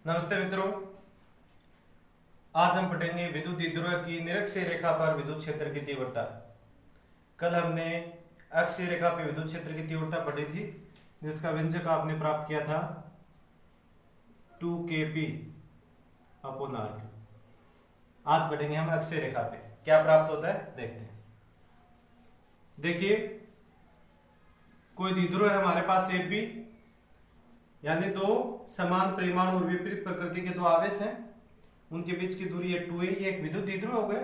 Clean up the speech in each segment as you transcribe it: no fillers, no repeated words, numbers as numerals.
नमस्ते मित्रों, आज हम पढ़ेंगे विद्युत द्विध्रुव की निरक्षीय रेखा पर विद्युत क्षेत्र की तीव्रता। कल हमने अक्षीय रेखा पर विद्युत क्षेत्र की तीव्रता पढ़ी थी, जिसका व्यंजक आपने प्राप्त किया था 2kp/r। आज पढ़ेंगे हम अक्षीय रेखा पे क्या प्राप्त होता है, देखते हैं। देखिए, कोई द्विध्रुव है हमारे पास AB, यानी दो समान परिमाण और विपरीत प्रकृति के दो आवेश हैं, उनके बीच की दूरी है 2a। ये एक विद्युत द्विध्रुव हो गया।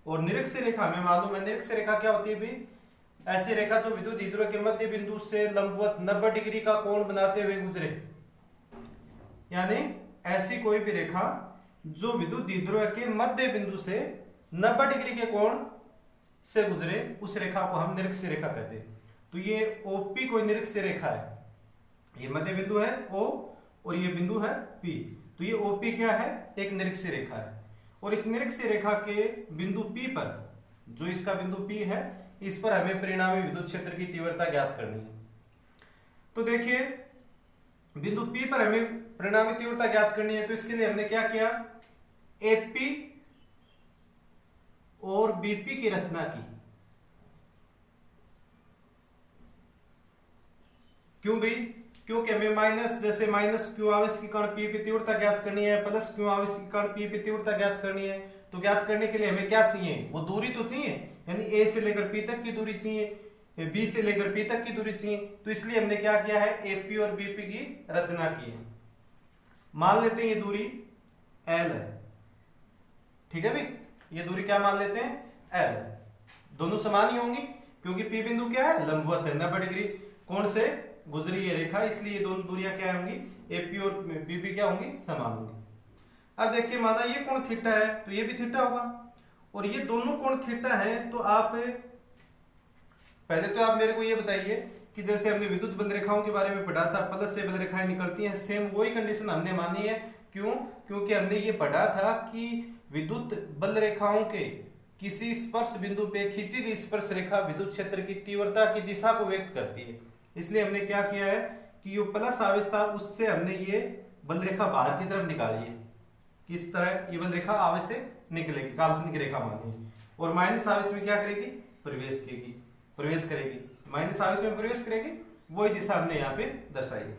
और निरक्षीय रेखा हमें मालूम है, निरक्षीय रेखा क्या होती है भी? ऐसी रेखा जो विद्युत द्विध्रुव के मध्य बिंदु से लंबवत 90 डिग्री का कोण बनाते हुए गुजरे। यानी ऐसी कोई भी रेखा जो विद्युत द्विध्रुव के मध्य बिंदु से 90 डिग्री के कोण से गुजरे, उस रेखा को हम निरक्षीय रेखा कहते हैं। तो ये OP कोई निरक्षीय रेखा है। ये मध्य बिंदु है O और ये बिंदु है P। तो ये OP क्या है? एक निरक्षीय रेखा है। और इस निरक्षीय रेखा के बिंदु P पर, जो इसका बिंदु P है, इस पर हमें परिणामी विद्युत क्षेत्र की तीव्रता ज्ञात करनी है। तो देखिए, बिंदु P पर हमें परिणामी तीव्रता ज्ञात करनी है। तो इसके लिए हमने क्या किया? AP और BP की रचना की। क्यों भाई? क्योंकि हमें जैसे -q आवेश के कारण P पे तीव्रता ज्ञात करनी है, +q आवेश के कारण P पे तीव्रता ज्ञात करनी है। तो ज्ञात करने के लिए हमें क्या चाहिए? वो दूरी तो चाहिए, यानी A से लेकर P तक की दूरी चाहिए, B से लेकर P तक की दूरी चाहिए। तो इसलिए हमने क्या किया है? AP और BP की रचना की है। मान लेते हैं ये दूरी L है, ठीक है भाई? ये दूरी क्या मान लेते हैं? L है। दोनों समान ही होंगी, क्योंकि P बिंदु क्या है? लंबवत है, 90 डिग्री कोण से गुजरी है रेखा, इसलिए दोनों दूरियां क्या होंगी? AP और BP क्या होंगी? समान होंगी। अब देखिए, माना ये कोण थीटा है तो ये भी थीटा होगा, और ये दोनों कोण थीटा है। तो आप पहले तो आप मेरे को ये बताइए कि जैसे हमने विद्युत बल रेखाओं के बारे में पढ़ा था, प्लस से बल रेखाएं निकलती हैं, सेम वही कंडीशन हमने मानी है। क्यों? क्योंकि हमने ये पढ़ा था कि विद्युत बल रेखाओं के किसी स्पर्श बिंदु पे खींची गई स्पर्श रेखा विद्युत क्षेत्र की तीव्रता की दिशा को व्यक्त करती है। इसलिए हमने क्या किया है कि जो प्लस आवेश था उससे हमने ये बल रेखा बाहर की तरफ निकाली है। किस तरह? ये बल रेखा आवेश से निकलेगी, काल्पनिक रेखा मानी। और माइनस आवेश में क्या करेगी? प्रवेश करेगी। माइनस आवेश में प्रवेश करेगी, वही दिशा हमने यहाँ पे दर्शाई है।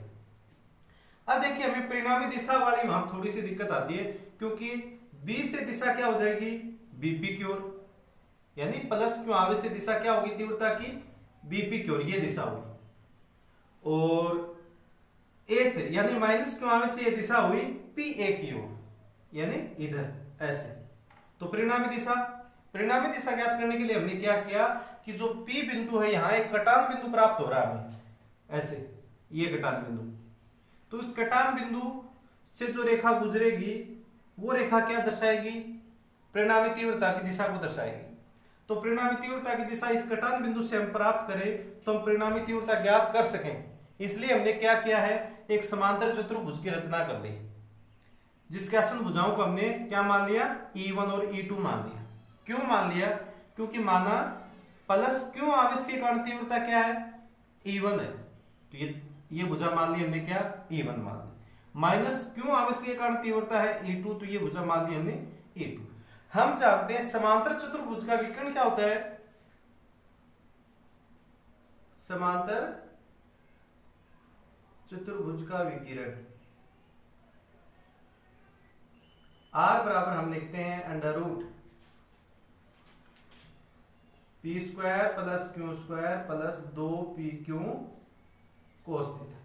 अब देखिए, हमें परिणामी दिशा वाली वहां थोड़ी सी दिक्कत आती है, क्योंकि B से दिशा क्या हो जाएगी? BP की ओर, यानी +q आवेश से दिशा क्या होगी तीव्रता की? BP की ओर, ये दिशा होगी। और A से, यानी -q आवेश से ये दिशा हुई PA की ओर, यानी इधर ऐसे। तो परिणामी दिशा ज्ञात करने के लिए हमने क्या किया कि जो P बिंदु है, यहां एक कटान बिंदु प्राप्त हो रहा है हमें, ऐसे ये कटान बिंदु। तो इस कटान बिंदु से जो रेखा गुजरेगी, वो रेखा क्या दर्शाएगी? परिणामी तीव्रता की दिशा को दर्शाएगी। तो परिणामी तीव्रता की दिशा इस कटान बिंदु से हम प्राप्त करें तो हम परिणामी तीव्रता ज्ञात कर सकें, इसलिए हमने क्या किया है? एक समांतर चतुर्भुज की रचना कर ली, जिसके आसन भुजाओं को हमने क्या मान लिया? E1 और E2 मान लिया। क्यों मान लिया? क्योंकि माना +q आवेश के कारण तीव्रता क्या है? E1 है, तो ये भुजा मान ली हमने क्या? E1 मान ली। -q आवेश के कारण तीव्रता है E2, तो ये भुजा मान ली हमने E2। हम जानते हैं समांतर चतुर्भुज का विकर्ण क्या होता है? समांतर चतुर्भुज का विकिरण R बराबर हम लिखते हैं √p² + q² + 2pq cos theta.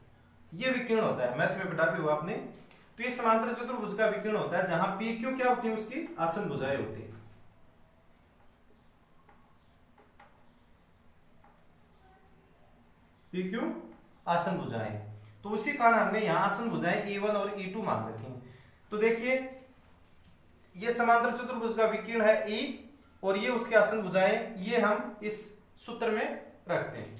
ये विकिरण होता है, मैथ में पढ़ा भी हुआ आपने। तो ये समांतर चतुर्भुज का विकिरण होता है, जहां PQ क्या होती है? उसकी आसन भुजाएं होती है। PQ आसन भुजाएं, तो उसी कारण हमने यहां आसन भुजाएं E1 और E2 मान रखी हैं। तो देखिए, ये समांतर चतुर्भुज का विकिरण है E, और ये उसके आसन भुजाएं, ये हम इस सूत्र में रखते हैं।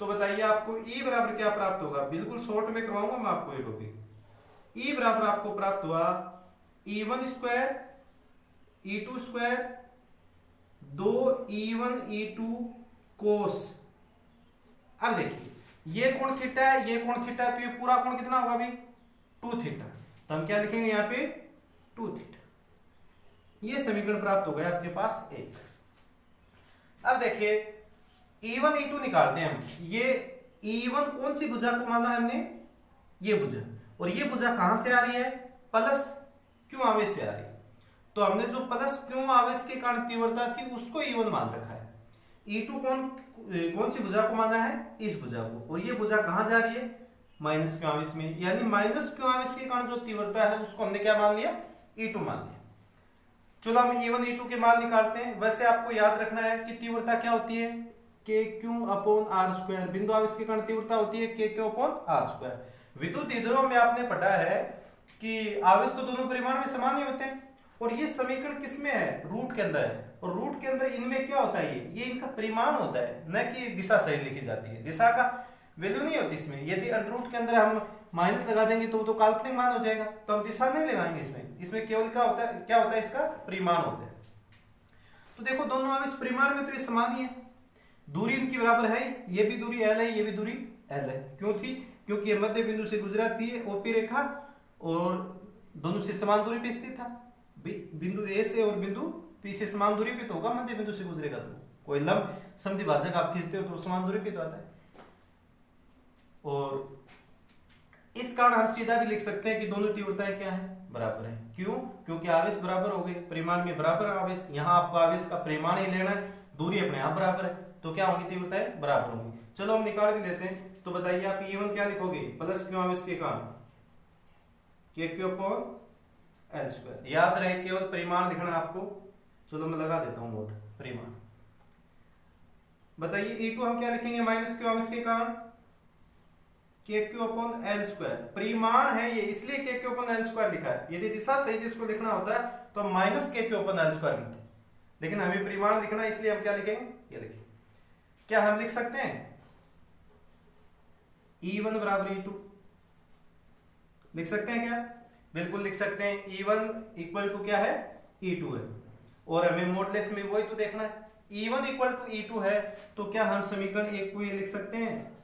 तो बताइए, आपको E बराबर क्या प्राप्त होगा? बिल्कुल शॉर्ट में करवाऊंगा मैं आपको ये टॉपिक। E बराबर आपको प्राप्त हुआ E1² E2² 2E1 E2 cos। अब देखिए, ये कोण थीटा है, ये कोण थीटा है, तो ये पूरा कोण कितना होगा भाई? 2 थीटा। तो हम क्या लिखेंगे यहाँ पे 2 थीटा। ये समीकरण प्राप्त हो गया आपके पास एक। अब देखिए E1 E2 निकालते हैं हम। ये E1 कौन सी भुजा को माना है हमने, ये भुजा, और ये भुजा कहां से आ रही है, प्लस क्यू आवेश से आ रही है। तो हमने जो प्लस क्यू आवेश के कारण तीव्रता थी उसको E1 मान रखा है। E2 कौन सी भुजा को माना है, इस भुजा को, और ये भुजा कहां जा रही है, माइनस क्यू आवेश में, यानी माइनस क्यू आवेश के कारण जो तीव्रता है उसको हमने क्या मान लिया, E2 मान लिया। चलो हम E1 E2 के मान निकालते हैं। वैसे आपको याद रखना है कि तीव्रता क्या होती है, KQ/R²। बिंदु आवेश के कारण तीव्रता होती है KQ/R²। विद्युत विद्रोह में आपने पढ़ा है कि आवेश तो दोनों परिमाण में समान ही होते हैं, और ये समीकरण किसमें है, रूट के अंदर है, और रूट के अंदर इनमें क्या होता है, ये इनका परिमाण होता है, न कि दिशा सही लिखी जाती है। दिशा का वैल्यू नहीं होती इसमें। यदि अंडररूट के अंदर हम माइनस लगा देंगे तो काल्पनिक मान हो जाएगा, तो हम दिशा नहीं लगाएंगे इसमें। इसमें केवल क्या होता है इसका परिमाण होता है। तो देखो दोनों आवेश परिमाण में तो ये समान ही है, दूरी इनकी बराबर है, ये भी दूरी L है, ये भी दूरी L है। क्यों थी, क्योंकि ये मध्य बिंदु से गुजरा थी OP रेखा, और दोनों से समान दूरी पे स्थित था। बिंदु A से और बिंदु P से समान दूरी पे तो होगा, मध्य बिंदु से गुजरेगा तो। कोई लंब समद्विभाजक आप खींचते हो तो समान दूरी पे तो आता है। और इस कारण हम सीधा भी लिख सकते हैं कि दोनों तीव्रताएं क्या है, बराबर है। क्यों, क्योंकि आवेश बराबर हो गए, परिमाण में बराबर आवेश। यहां आपको आवेश का परिमाण ही लेना है, दूरी अपने आप बराबर है, तो क्या होंगी, तीव्रताएं बराबर होंगी। चलो हम निकाल भी लेते हैं। तो बताइए आप E1 क्या लिखोगे, प्लस क्यू आवेश के कारण KQ/L²। याद रहे केवल परिमाण लिखना आपको। चलो मैं लगा देता हूं नोट, परिमाण। बताइए E2 हम क्या लिखेंगे, माइनस क्यू आवेश के कारण KQ/L²। परिमाण है ये, इसलिए KQ/L² लिखा है। यदि दिशा सही जिसको लिखना होता है तो हम माइनस KQ/L² लिखते हैं, लेकिन हमें परिमाण लिखना है इसलिए हम क्या लिखेंगे, ये लिखेंगे। क्या हम लिख सकते हैं E1 बराबर E2, लिख सकते हैं क्या, बिल्कुल लिख सकते हैं। E1 इक्वल टू क्या है, E2 है, और हमें मॉडुलस में वही तो देखना है। E1 इक्वल टू E2 है, तो क्या हम समीकरण एक को ये लिख सकते हैं,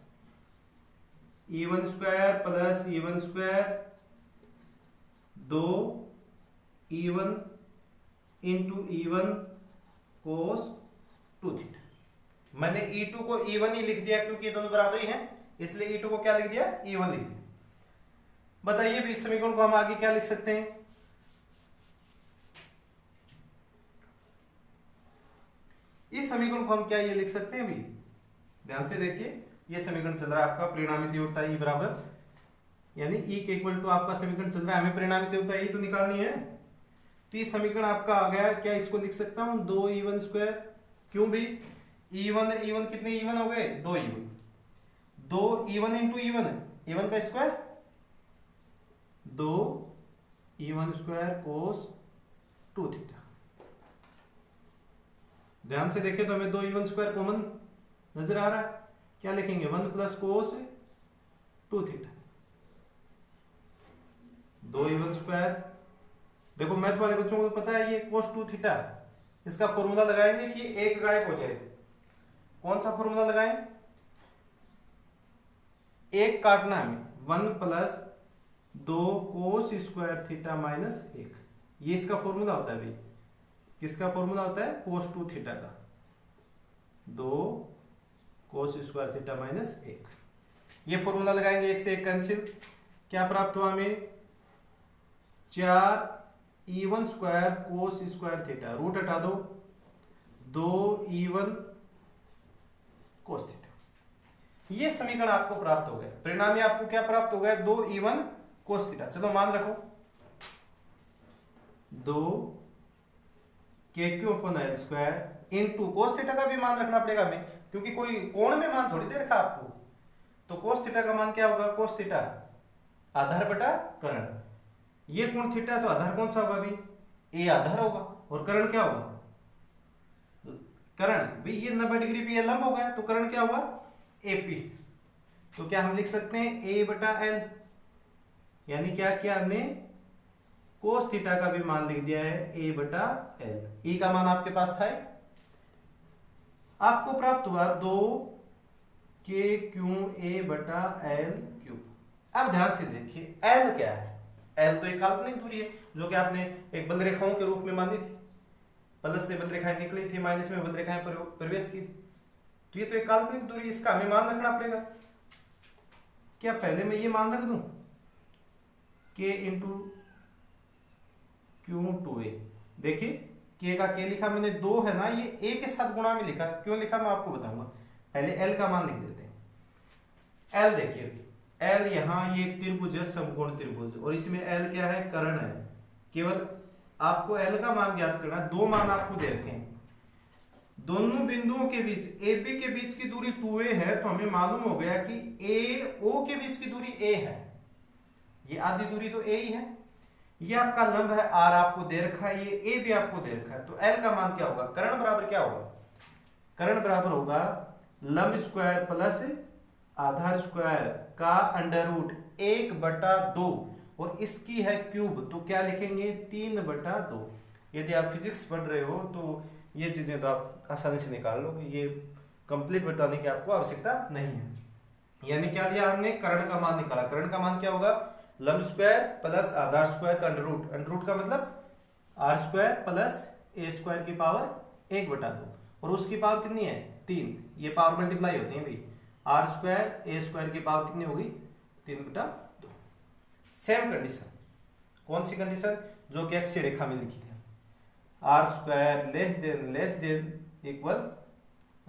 E1 square plus E1 square 2 E1 into E1 कोस 2 थीटा। मैंने E2 को E1 ही लिख दिया क्योंकि ये दोनों बराबर ही हैं, इसलिए E2 को क्या लिख दिया, E1 लिख दिया। बताइए भी इस समीकरण को हम आगे क्या लिख सकते हैं, इस समीकरण को हम क्या ये लिख सकते हैं भी, ध्यान से देखिए। ये समीकरण चल रहा है आपका परिणामी तीव्रता E बराबर, यानी E के इक्वल टू आपका समीकरण चल रहा है, हमें परिणामी तीव्रता E तो निकालनी है। तो ये समीकरण आपका आ गया। क्या इसको लिख सकता हूं 2 E1 स्क्वायर, क्यों भी E1 कितने E1 हो गए, 2 E1, 2 E1 इंटू E1 का स्क्वायर 2 E1 स्क्वायर कोस 2 थीटा। ध्यान से देखें तो हमें 2 E1 स्क्वायर कॉमन नजर आ रहा है। क्या लिखेंगे, 1 plus cos 2 theta, 2 E1 square. देखो मैथ वाले बच्चों को तो पता है ये कोस 2 थीटा, इसका फॉर्मूला लगाएंगे कि एक गायब हो जाए। कौन सा फॉर्मूला लगाएं, एक काटना है हमें, 1 प्लस 2 कोस स्क्वायर थीटा माइनस 1, ये इसका फॉर्मूला होता है भाई। किसका फॉर्मूला होता है, कोस 2 थीटा का, 2 कोस स्क्वायर थीटा माइनस 1। ये फॉर्मूला लगाएंगे, एक से एक कैंसिल, क्या प्राप्त हुआ हमें, 4 E1 square cos square theta, root हटा दो, 2 E1 कोस थीटा। ये समीकरण आपको प्राप्त हो गया। परिणामी आपको क्या प्राप्त हो गया, 2 E1 कोस थीटा। चलो मान रखो 2 KQ/L² इनटू कोस थीटा का भी मान रखना पड़ेगा हमें, क्योंकि कोई कोण में मान थोड़ी दे रखा आपको। तो कोस थीटा का मान क्या होगा, कोस थीटा आधार बटा कर्ण। ये कोण थीटा, तो आधार कौन सा होगा अभी, ए आधार होगा, और कर्ण क्या होगा, कर्ण भाई ये 90 डिग्री पे ये लंब हो गया, तो कर्ण क्या होगा, AP। तो क्या हम लिख सकते हैं A बटा L, यानी क्या किया हमने, कोस थीटा का भी मान लिख दिया है A बटा L। E का मान आपके पास था, आपको प्राप्त हुआ 2 KQA बटा L क्यूब। अब ध्यान से देखिए L क्या है, एल तो एक काल्पनिक दूरी है जो कि आपने एक बंद रेखाओं के रूप में मानी थी, प्लस से बंद रेखाएं निकली थी, माइनस में बंद रेखाएं प्रवेश की थी, तो ये तो एक काल्पनिक दूरी, इसका हमें मान रखना पड़ेगा। क्या पहले मैं ये मान रख दूं k इंटू क्यू टू ए, देखिए k का k लिखा मैंने, 2 है ना, ये a के साथ गुणा में लिखा, क्यों लिखा मैं आपको बताऊंगा, पहले l का मान लिख देते हैं। l देखिए, l यहाँ ये त्रिभुज है, समकोण त्रिभुज, और इसमें l क्या है, कर्ण है। केवल आपको l का मान ज्ञात करना है, 2 मान आपको दे रखे हैं। दोनों बिंदुओं के बीच AB के बीच की दूरी 2a है, तो हमें मालूम हो गया कि AO के बीच की दूरी a है, ये आधी दूरी तो a ही है। ये आपका लंब है r आपको दे रखा है, ये a भी आपको दे रखा है, तो l का मान क्या होगा, कर्ण बराबर क्या होगा, कर्ण बराबर होगा लंब स्क्वायर प्लस आधार स्क्वायर का अंडर रूट 1/2, और इसकी है क्यूब, तो क्या लिखेंगे 3/2। यदि आप फिजिक्स पढ़ रहे हो तो ये चीजें तो आप आसानी से निकाल लो, ये कंप्लीट बताने की आपको आवश्यकता नहीं है। यानी क्या लिया हमने, कर्ण का मान निकाला, कर्ण का मान क्या होगा, लंब स्क्वायर प्लस आधार स्क्वायर का अंडर रूट, अंडर रूट का मतलब r square plus a square की पावर 1/2, और उसकी पावर कितनी है 3, ये पावर मल्टीप्लाई होती है भाई, r स्क्वायर a स्क्वायर की पावर कितनी होगी 3/2। सेम कंडीशन, कौन सी कंडीशन, जो कि अक्षीय रेखा में लिखी थी, r square less than equal,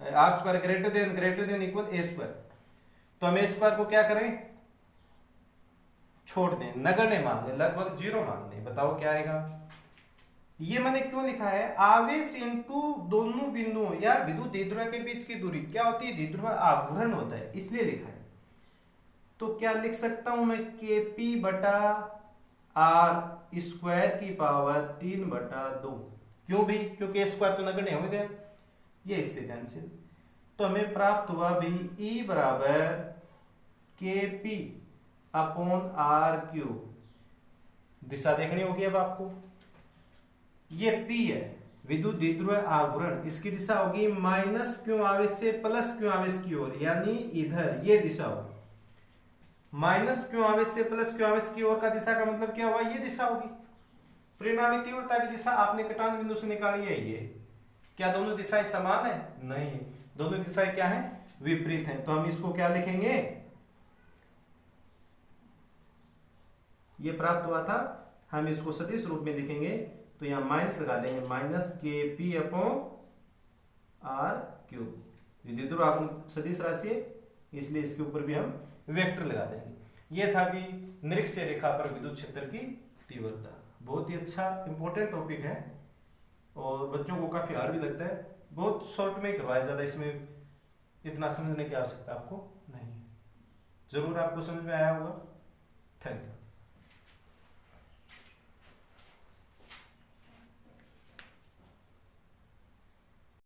r square greater than equal a square, तो हम a स्क्वायर को क्या करें, छोड़ दें, नगण्य मान लें, लगभग 0 मान लें, बताओ क्या आएगा। ये मैंने क्यों लिखा है, आवेश इंटू दोनों बिंदुओं या विद्युत द्विध्रुव के बीच की दूरी क्या होती है, द्विध्रुव आघूर्ण होता है, इसलिए लिखा है। तो क्या लिख सकता हूं मैं, kp बटा r स्क्वायर की पावर 3/2, क्यों भी, क्योंकि a स्क्वायर तो नगण्य हो गया, ये इससे कैंसिल, तो हमें प्राप्त हुआ भी E बराबर kp अपॉन r क्यूब। दिशा देखनी होगी अब आपको, ये P है विद्युत द्विध्रुव आघूर्ण, इसकी दिशा होगी माइनस क्यू आवेश से प्लस क्यू आवेश की ओर, यानी इधर ये दिशा होगी, माइनस क्यू आवेश से प्लस क्यू आवेश की ओर का दिशा का मतलब क्या हुआ, ये दिशा होगी। परिणामी तीव्रता की दिशा आपने कटान बिंदु से निकाली है, ये क्या दोनों दिशाएं समान है, नहीं, दोनों दिशाएं क्या है, विपरीत हैं, तो हम इसको क्या लिखेंगे, ये प्राप्त हुआ था, हम इसको सदिश रूप में लिखेंगे, तो यहां माइनस लगा देंगे, minus kp upon r cube, विद्युत आघूर्ण सदिश राशि है, इसलिए इसके ऊपर भी हम वेक्टर लगा देंगे। यह था कि निरक्ष रेखा पर विद्युत क्षेत्र की तीव्रता, बहुत ही अच्छा इंपॉर्टेंट टॉपिक है और बच्चों को काफी हार्ड भी लगता है, बहुत शॉर्ट में करवाया जाता है, इसमें इतना समझने की आवश्यकता आपको नहीं है, जरूर आपको समझ में आया होगा। Thank you.